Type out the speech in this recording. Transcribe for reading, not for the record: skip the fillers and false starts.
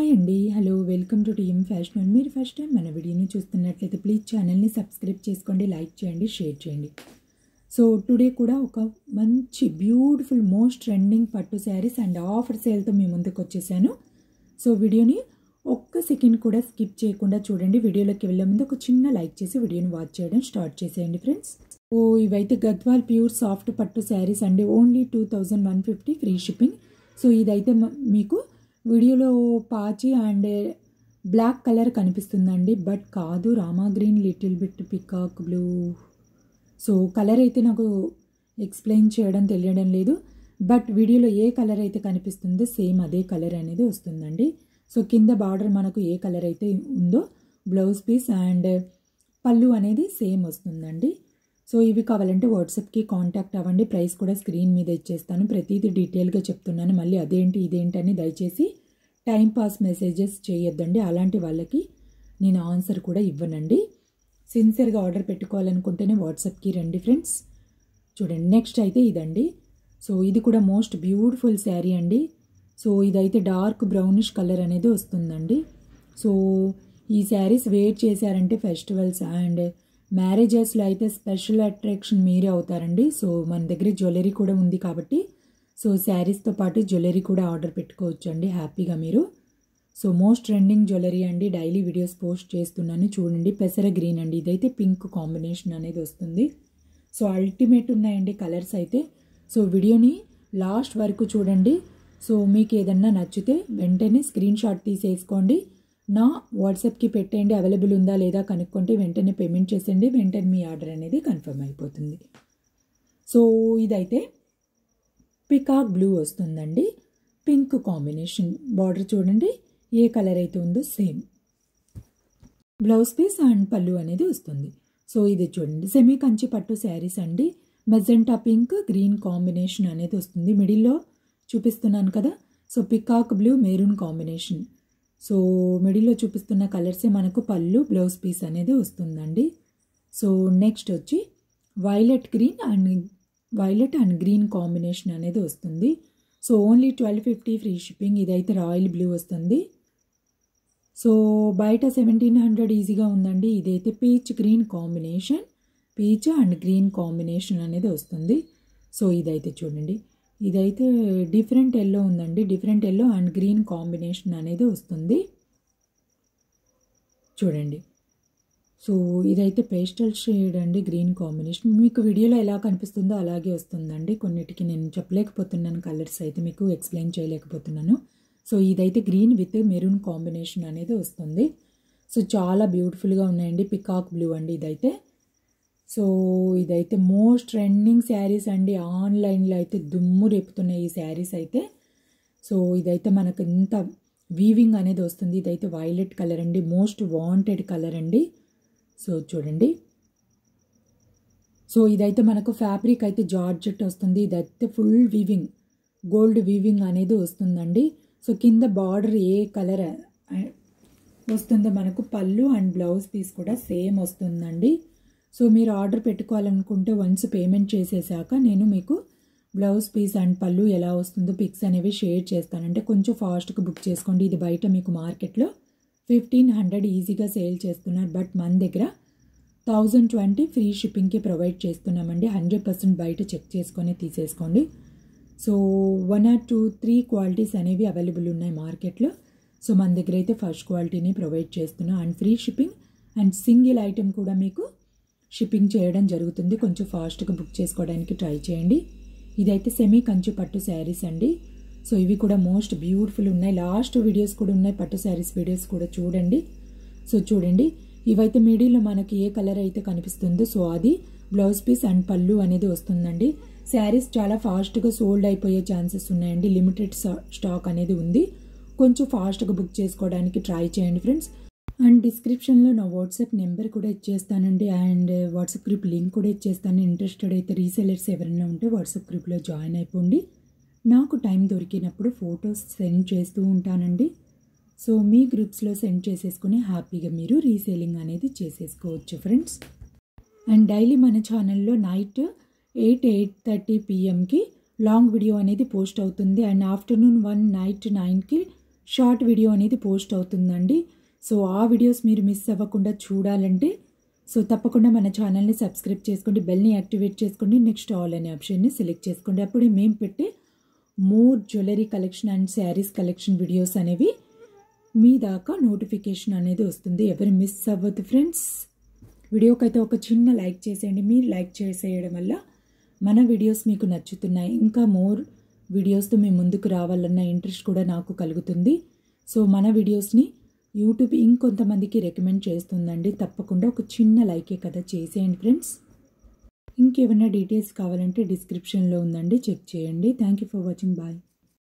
Hi అండి, hello, welcome to TM fashion. మీరు first time మన వీడియోని చూస్తున్నట్లయితే ప్లీజ్ ఛానల్ని సబ్స్క్రైబ్ చేసుకోండి, లైక్ చేయండి, షేర్ చేయండి. సో టుడే కూడా ఒక మంచి బ్యూటిఫుల్ మోస్ట్ ట్రెండింగ్ పట్టు శారీస్ అండ్ ఆఫర్ సేల్తో మీ ముందుకు వచ్చేసాను. సో వీడియోని ఒక్క సెకండ్ కూడా స్కిప్ చేయకుండా చూడండి. వీడియోలోకి వెళ్ళే ముందు ఒక చిన్న లైక్ చేసి వీడియోని వాచ్ చేయడం స్టార్ట్ చేసేయండి ఫ్రెండ్స్. ఓ ఇవైతే గద్వాల్ ప్యూర్ సాఫ్ట్ పట్టు శారీస్ అండి. Only 2150 free shipping. సో ఇదైతే మీకు వీడియోలో పాచి అండ్ బ్లాక్ కలర్ కనిపిస్తుందండి, బట్ కాదు, Rama green little bit peacock blue. So colour అయితే నాకు ఎక్స్ప్లెయిన్ చేయడం తెలియడం లేదు, బట్ వీడియోలో ఏ కలర్ అయితే కనిపిస్తుందో సేమ్ అదే కలర్ అనేది వస్తుందండి. సో కింద బార్డర్ మనకు ఏ కలర్ అయితే ఉందో బ్లౌజ్ పీస్ అండ్ పళ్ళు అనేది సేమ్ వస్తుందండి. సో ఇవి కావాలంటే వాట్సాప్కి కాంటాక్ట్ అవ్వండి. ప్రైస్ కూడా స్క్రీన్ మీద ఇచ్చేస్తాను. ప్రతిదీ డీటెయిల్గా చెప్తున్నాను. మళ్ళీ అదేంటి ఇదేంటి అని దయచేసి టైంపాస్ మెసేజెస్ చేయొద్దండి. అలాంటి వాళ్ళకి నేను ఆన్సర్ కూడా ఇవ్వనండి. సిన్సియర్గా ఆర్డర్ పెట్టుకోవాలనుకుంటేనే వాట్సాప్కి రండి ఫ్రెండ్స్. చూడండి, నెక్స్ట్ అయితే ఇదండి. సో ఇది కూడా మోస్ట్ బ్యూటిఫుల్ శారీ అండి. సో ఇదైతే డార్క్ బ్రౌనిష్ కలర్ అనేది వస్తుందండి. సో ఈ శారీస్ వేర్ చేశారంటే ఫెస్టివల్స్ అండ్ మ్యారేజెస్లో అయితే స్పెషల్ అట్రాక్షన్ మీరే అవుతారండి. సో మన దగ్గర జ్యువెలరీ కూడా ఉంది కాబట్టి సో శారీస్తో పాటు జ్యువెలరీ కూడా ఆర్డర్ పెట్టుకోవచ్చు అండి హ్యాపీగా మీరు. సో మోస్ట్ ట్రెండింగ్ జ్యువెలరీ అండి. డైలీ వీడియోస్ పోస్ట్ చేస్తున్నాను చూడండి. పెసర గ్రీన్ అండి, ఇదైతే పింక్ కాంబినేషన్ అనేది వస్తుంది. సో అల్టిమేట్ ఉన్నాయండి కలర్స్ అయితే. సో వీడియోని లాస్ట్ వరకు చూడండి. సో మీకు ఏదన్నా నచ్చితే వెంటనే స్క్రీన్ షాట్ తీసేసుకోండి, నా వాట్సాప్కి పెట్టేయండి. అవైలబుల్ ఉందా లేదా కనుక్కుంటే వెంటనే పేమెంట్ చేసేయండి. వెంటనే మీ ఆర్డర్ అనేది కన్ఫర్మ్ అయిపోతుంది. సో ఇదైతే పికాక్ బ్లూ వస్తుందండి, పింక్ కాంబినేషన్. బార్డర్ చూడండి ఏ కలర్ అయితే ఉందో సేమ్. బ్లౌజ్ పీస్ అండ్ పళ్ళు అనేది వస్తుంది. సో ఇది చూడండి సెమీ కంచి పట్టు శారీస్ అండి. మెజెంటా పింక్ గ్రీన్ కాంబినేషన్ అనేది వస్తుంది. మిడిల్లో చూపిస్తున్నాను కదా. So peacock blue maroon combination. So మిడిల్లో చూపిస్తున్న కలర్సే మనకు పళ్ళు బ్లౌజ్ పీస్ అనేది వస్తుందండి. సో నెక్స్ట్ వచ్చి వైలెట్ అండ్ గ్రీన్ కాంబినేషన్ అనేది వస్తుంది. So only 1250 free shipping. ఇదైతే రాయల్ బ్లూ వస్తుంది. సో బయట 1700 ఈజీగా ఉందండి. ఇదైతే peach green combination, peach and green combination అనేది వస్తుంది. సో ఇదైతే చూడండి, ఇదైతే డిఫరెంట్ ఎల్లో ఉందండి. Different yellow and green combination అనేది వస్తుంది చూడండి. సో ఇదైతే పేస్టల్ షేడ్ అండి, గ్రీన్ కాంబినేషన్. మీకు వీడియోలో ఎలా కనిపిస్తుందో అలాగే వస్తుందండి. కొన్నిటికి నేను చెప్పలేకపోతున్నాను, కలర్స్ అయితే మీకు ఎక్స్ప్లెయిన్ చేయలేకపోతున్నాను. సో ఇదైతే గ్రీన్ విత్ మెరూన్ కాంబినేషన్ అనేది వస్తుంది. సో చాలా బ్యూటిఫుల్గా ఉన్నాయండి. పికాక్ బ్లూ అండి ఇదైతే. సో ఇదైతే మోస్ట్ ట్రెండింగ్ శారీస్ అండి. ఆన్లైన్లో అయితే దుమ్ము రేపుతున్నాయి ఈ శారీస్ అయితే. సో ఇదైతే మనకు ఇంత వీవింగ్ అనేది వస్తుంది. ఇదైతే వైలెట్ కలర్ అండి, మోస్ట్ వాంటెడ్ కలర్ అండి. సో చూడండి, సో ఇదైతే మనకు ఫ్యాబ్రిక్ అయితే జార్జెట్ వస్తుంది. ఇదైతే ఫుల్ వీవింగ్, గోల్డ్ వీవింగ్ అనేది వస్తుందండి. సో కింద బార్డర్ ఏ కలర్ వస్తుందో మనకు పళ్ళు అండ్ బ్లౌజ్ పీస్ కూడా సేమ్ వస్తుందండి. సో మీరు ఆర్డర్ పెట్టుకోవాలనుకుంటే వన్స్ పేమెంట్ చేసేసాక నేను మీకు బ్లౌజ్ పీస్ అండ్ పళ్ళు ఎలా వస్తుందో పిక్స్ అనేవి షేర్ చేస్తానంటే కొంచెం ఫాస్ట్గా బుక్ చేసుకోండి. ఇది బయట మీకు మార్కెట్లో 1500 ఈజీగా సేల్ చేస్తున్నారు, బట్ మన దగ్గర 1020 ఫ్రీ షిప్పింగ్కి ప్రొవైడ్ చేస్తున్నామండి. 100% బయట చెక్ చేసుకొని తీసేసుకోండి. సో 1 or 2, 3 క్వాలిటీస్ అనేవి అవైలబుల్ ఉన్నాయి మార్కెట్లో. సో మన దగ్గర అయితే ఫస్ట్ క్వాలిటీని ప్రొవైడ్ చేస్తున్నాం and free shipping and single item కూడా మీకు షిప్పింగ్ చేయడం జరుగుతుంది. కొంచెం ఫాస్ట్గా బుక్ చేసుకోవడానికి ట్రై చేయండి. ఇదైతే సెమీ కంచి పట్టు శారీస్ అండి. సో ఇవి కూడా మోస్ట్ బ్యూటిఫుల్ ఉన్నాయి. లాస్ట్ వీడియోస్ కూడా ఉన్నాయి, పట్టు శారీస్ వీడియోస్ కూడా చూడండి. సో చూడండి, ఇవైతే మిడిల్లో మనకి ఏ కలర్ అయితే కనిపిస్తుందో సో అది బ్లౌజ్ పీస్ అండ్ పళ్ళు అనేది వస్తుందండి. శారీస్ చాలా ఫాస్ట్గా సోల్డ్ అయిపోయే ఛాన్సెస్ ఉన్నాయండి. లిమిటెడ్ స్టాక్ అనేది ఉంది. కొంచెం ఫాస్ట్గా బుక్ చేసుకోవడానికి ట్రై చేయండి ఫ్రెండ్స్. అండ్ డిస్క్రిప్షన్లో నా వాట్సాప్ నెంబర్ కూడా ఇచ్చేస్తానండి అండ్ వాట్సాప్ గ్రూప్ లింక్ కూడా ఇచ్చేస్తాను. ఇంట్రెస్టెడ్ అయితే రీసెలర్స్ ఎవరైనా ఉంటే వాట్సాప్ గ్రూప్లో జాయిన్ అయిపోండి. నాకు టైం దొరికినప్పుడు ఫొటోస్ సెండ్ చేస్తూ ఉంటానండి. సో మీ గ్రూప్స్లో సెండ్ చేసేసుకుని హ్యాపీగా మీరు రీసేలింగ్ అనేది చేసేసుకోవచ్చు ఫ్రెండ్స్. అండ్ డైలీ మన ఛానల్లో నైట్ 8-8:30 PM లాంగ్ వీడియో అనేది పోస్ట్ అవుతుంది అండ్ ఆఫ్టర్నూన్ 1 నైట్ 9కి షార్ట్ వీడియో అనేది పోస్ట్ అవుతుందండి. సో ఆ వీడియోస్ మీరు మిస్ అవ్వకుండా చూడాలంటే సో తప్పకుండా మన ఛానల్ని సబ్స్క్రైబ్ చేసుకోండి, బెల్ని యాక్టివేట్ చేసుకోండి, నెక్స్ట్ ఆల్ అనే ఆప్షన్ని సెలెక్ట్ చేసుకోండి. అప్పుడే మేము పెట్టే more jewellery collection and saris collection videos అనేవి మీ దాకా నోటిఫికేషన్ అనేది వస్తుంది. ఎవరు మిస్ అవ్వద్దు ఫ్రెండ్స్. వీడియోకైతే ఒక చిన్న లైక్ చేసేయండి. మీరు లైక్ చేసేయడం వల్ల మన వీడియోస్ మీకు నచ్చుతున్నాయి, ఇంకా మోర్ వీడియోస్తో మేము ముందుకు రావాలన్న ఇంట్రెస్ట్ కూడా నాకు కలుగుతుంది. సో మన వీడియోస్ని యూట్యూబ్ ఇంకొంతమందికి రికమెండ్ చేస్తుందండి. తప్పకుండా ఒక చిన్న లైకే కదా చేసేయండి ఫ్రెండ్స్. ఇంకేమైనా డీటెయిల్స్ కావాలంటే డిస్క్రిప్షన్లో ఉందండి, చెక్ చేయండి. Thank you for watching. Bye.